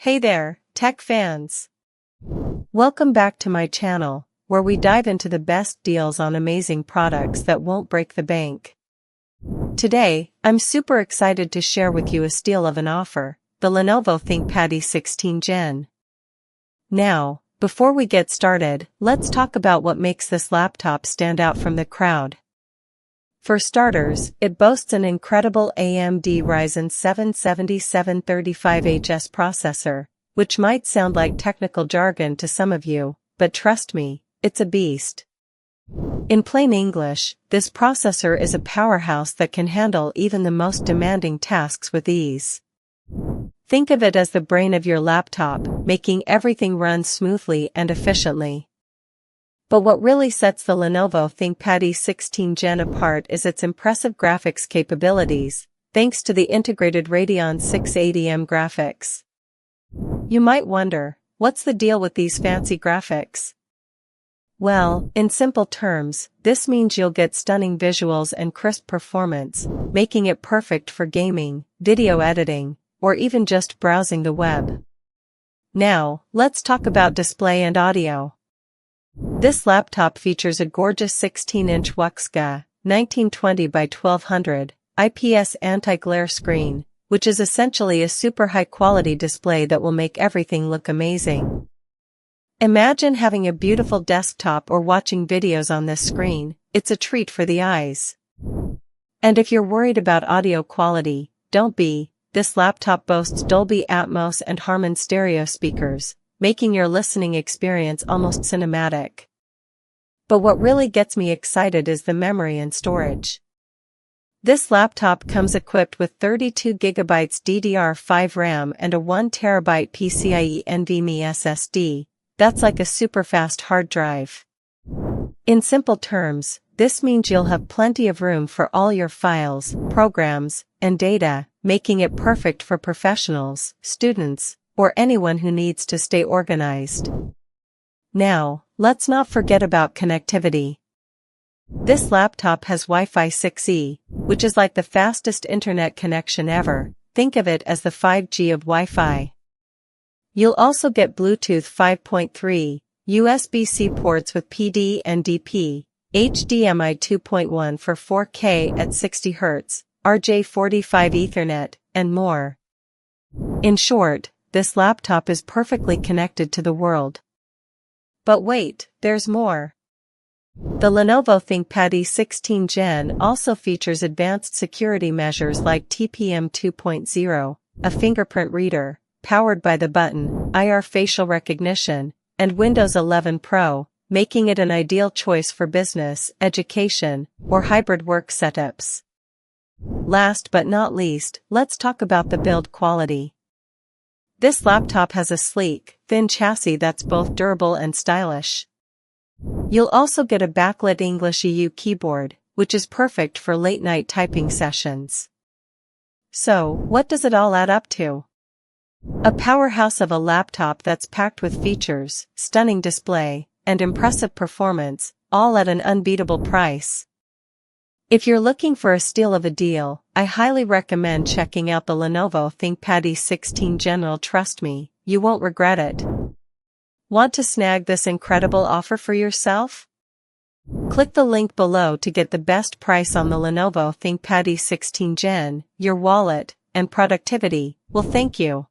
Hey there, tech fans! Welcome back to my channel, where we dive into the best deals on amazing products that won't break the bank. Today, I'm super excited to share with you a steal of an offer, the Lenovo ThinkPad E16 Gen. Now, before we get started, let's talk about what makes this laptop stand out from the crowd. For starters, it boasts an incredible AMD Ryzen 7 7735HS processor, which might sound like technical jargon to some of you, but trust me, it's a beast. In plain English, this processor is a powerhouse that can handle even the most demanding tasks with ease. Think of it as the brain of your laptop, making everything run smoothly and efficiently. But what really sets the Lenovo ThinkPad E16 Gen apart is its impressive graphics capabilities, thanks to the integrated Radeon 680M graphics. You might wonder, what's the deal with these fancy graphics? Well, in simple terms, this means you'll get stunning visuals and crisp performance, making it perfect for gaming, video editing, or even just browsing the web. Now, let's talk about display and audio. This laptop features a gorgeous 16-inch WUXGA, 1920 by 1200, IPS anti-glare screen, which is essentially a super high-quality display that will make everything look amazing. Imagine having a beautiful desktop or watching videos on this screen. It's a treat for the eyes. And if you're worried about audio quality, don't be. This laptop boasts Dolby Atmos and Harman stereo speakers, making your listening experience almost cinematic. But what really gets me excited is the memory and storage. This laptop comes equipped with 32GB DDR5 RAM and a 1TB PCIe NVMe SSD. That's like a super fast hard drive. In simple terms, this means you'll have plenty of room for all your files, programs, and data, making it perfect for professionals, students, or anyone who needs to stay organized. Now, let's not forget about connectivity. This laptop has Wi-Fi 6E, which is like the fastest internet connection ever. Think of it as the 5G of Wi-Fi. You'll also get Bluetooth 5.3, USB-C ports with PD and DP, HDMI 2.1 for 4K at 60 Hz, RJ45 Ethernet, and more. In short, this laptop is perfectly connected to the world. But wait, there's more. The Lenovo ThinkPad E16 Gen also features advanced security measures like TPM 2.0, a fingerprint reader, powered by the button, IR facial recognition, and Windows 11 Pro, making it an ideal choice for business, education, or hybrid work setups. Last but not least, let's talk about the build quality. This laptop has a sleek, thin chassis that's both durable and stylish. You'll also get a backlit English EU keyboard, which is perfect for late-night typing sessions. So, what does it all add up to? A powerhouse of a laptop that's packed with features, stunning display, and impressive performance, all at an unbeatable price. If you're looking for a steal of a deal, I highly recommend checking out the Lenovo ThinkPad E16 Gen. Trust me, you won't regret it. Want to snag this incredible offer for yourself? Click the link below to get the best price on the Lenovo ThinkPad E16 Gen. Your wallet and productivity will thank you.